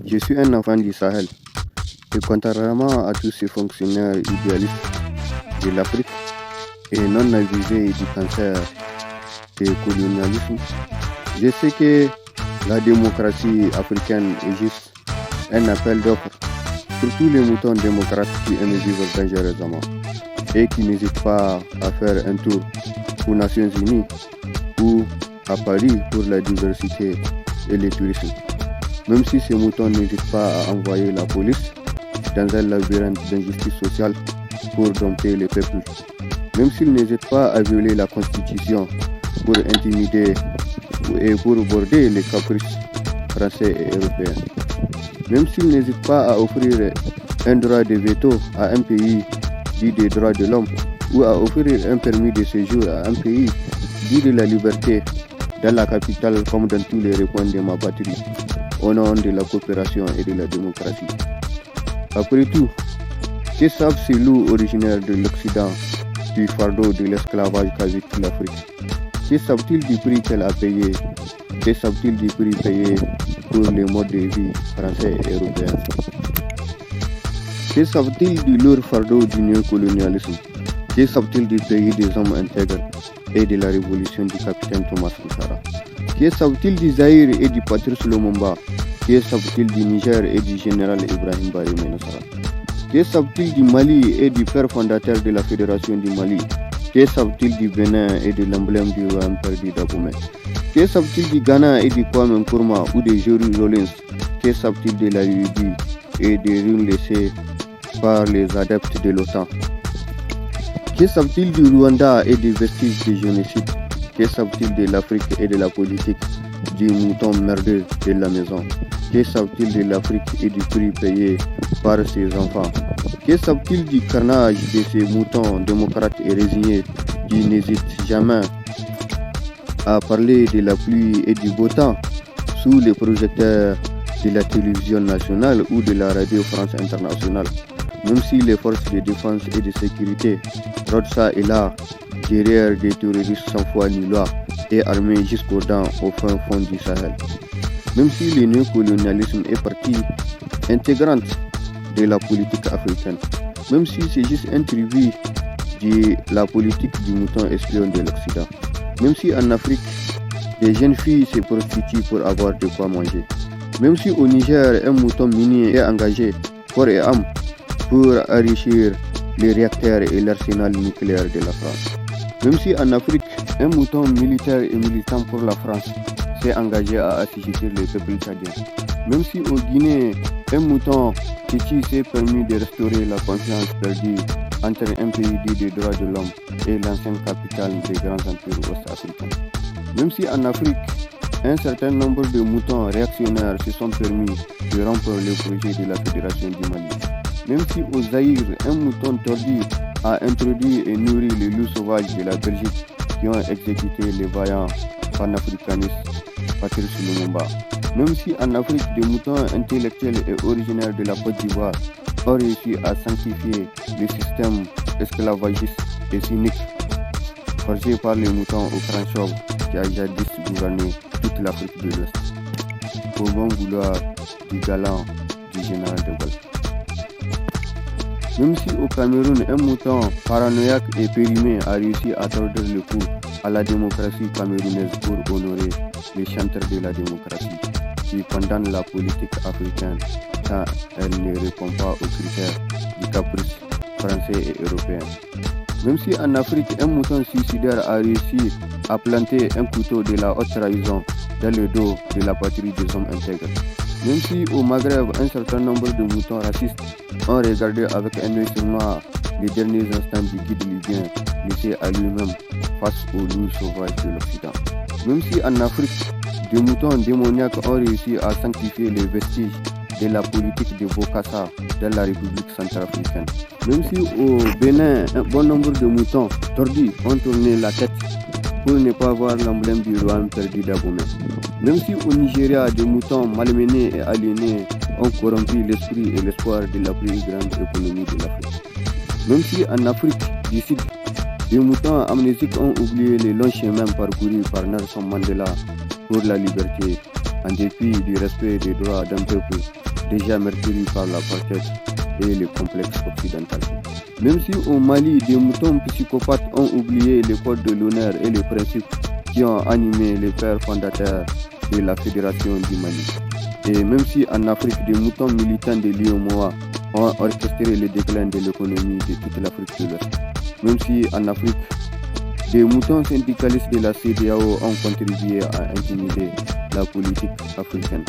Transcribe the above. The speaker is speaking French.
Je suis un enfant du Sahel et contrairement à tous ces fonctionnaires idéalistes de l'Afrique et non avisés du cancer du colonialisme, je sais que la démocratie africaine est juste un appel d'offres pour tous les moutons démocrates qui aiment vivre dangereusement et qui n'hésitent pas à faire un tour aux Nations Unies ou à Paris pour la diversité et le tourisme. Même si ces moutons n'hésitent pas à envoyer la police dans un labyrinthe d'injustice sociale pour dompter les peuples. Même s'ils n'hésitent pas à violer la Constitution pour intimider et pour border les caprices français et européens. Même s'ils n'hésitent pas à offrir un droit de veto à un pays dit des droits de l'homme ou à offrir un permis de séjour à un pays dit de la liberté dans la capitale comme dans tous les recoins de ma patrie au nom de la coopération et de la démocratie. Après tout, que savent ces loups originaires de l'Occident du fardeau de l'esclavage qu'a vécu l'Afrique? Que savent-ils du prix qu'elle a payé? Que savent-ils du prix payé pour les modes de vie français et européens? Que savent-ils du lourd fardeau du néocolonialisme? Que savent-ils du pays des hommes intègres et de la révolution du capitaine Thomas Sankara? Que savent-ils du Zaïre et du Patrice Lumumba? Que savent-ils du Niger et du général Ibrahim Barry Menassara? Que savent-ils du Mali et du père fondateur de la Fédération du Mali? Que savent-ils du Bénin et de l'emblème du royaume perdu d'Abomey? Que savent-ils du Ghana et du Kwame Nkrumah ou de Jerry Rawlings? Que savent-ils de la Libye et des ruines laissées par les adeptes de l'OTAN? Que savent-ils du Rwanda et des vestiges du génocide? Que savent-ils de l'Afrique et de la politique du mouton merdeux de la maison? Que savent-ils de l'Afrique et du prix payé par ses enfants? Que savent-ils du carnage de ces moutons démocrates et résignés qui n'hésitent jamais à parler de la pluie et du beau temps sous les projecteurs de la télévision nationale ou de la radio France Internationale, même si les forces de défense et de sécurité rôdent ça et là derrière des terroristes sans foi ni loi et armés jusqu'aux dents au fin fond du Sahel. Même si le néocolonialisme est partie intégrante de la politique africaine, même si c'est juste un tribut de la politique du mouton espion de l'Occident, même si en Afrique, des jeunes filles se prostituent pour avoir de quoi manger, même si au Niger, un mouton minier est engagé corps et âme pour enrichir les réacteurs et l'arsenal nucléaire de la France, même si en Afrique, un mouton militaire et militant pour la France s'est engagé à assujettir les peuples tchadiens, même si au Guinée, un mouton Tchétchi s'est permis de restaurer la confiance perdue entre un pays dit des droits de l'homme et l'ancienne capitale des grands empires ouest-africains. Même si en Afrique, un certain nombre de moutons réactionnaires se sont permis de rompre le projet de la Fédération du Mali. Même si au Zaïre, un mouton tordu a introduit et nourri les loups sauvages de la Belgique qui ont exécuté les vaillants panafricanistes Patrice Lumumba. Même si en Afrique, des moutons intellectuels et originaires de la Côte d'Ivoire ont réussi à sanctifier le système esclavagiste et cynique forgé par les moutons au crâne chauve qui a jadis gouverné toute l'Afrique de l'Ouest, au bon vouloir du galant du général de Gaulle. Même si au Cameroun, un mouton paranoïaque et périmé a réussi à tordre le cou à la démocratie camerounaise pour honorer les chanteurs de la démocratie qui condamnent la politique africaine quand elle ne répond pas aux critères du caprice français et européen. Même si en Afrique, un mouton suicidaire a réussi à planter un couteau de la haute trahison dans le dos de la patrie des hommes intègres. Même si au Maghreb, un certain nombre de moutons racistes ont regardé avec un œil noir les derniers instants du guide libyen laissé à lui-même face aux loups sauvages de l'Occident. Même si en Afrique, des moutons démoniaques ont réussi à sanctifier les vestiges de la politique de Bokassa dans la République centrafricaine. Même si au Bénin, un bon nombre de moutons tordus ont tourné la tête pour ne pas voir l'emblème du royaume perdu d'Abomey. Même si au Nigeria, des moutons malmenés et aliénés ont corrompu l'esprit et l'espoir de la plus grande économie de l'Afrique. Même si en Afrique du Sud, des moutons amnésiques ont oublié les longs chemins parcourus par Nelson Mandela pour la liberté, en dépit du respect des droits d'un peuple déjà meurtri par l'apartheid et le complexe occidental. Même si au Mali, des moutons psychopathes ont oublié les codes de l'honneur et les principes qui ont animé les pères fondateurs de la Fédération du Mali. Et même si en Afrique, des moutons militants de l'UEMOA ont orchestré le déclin de l'économie de toute l'Afrique de l'Ouest. Même si en Afrique, des moutons syndicalistes de la CEDEAO ont contribué à intimider la politique africaine.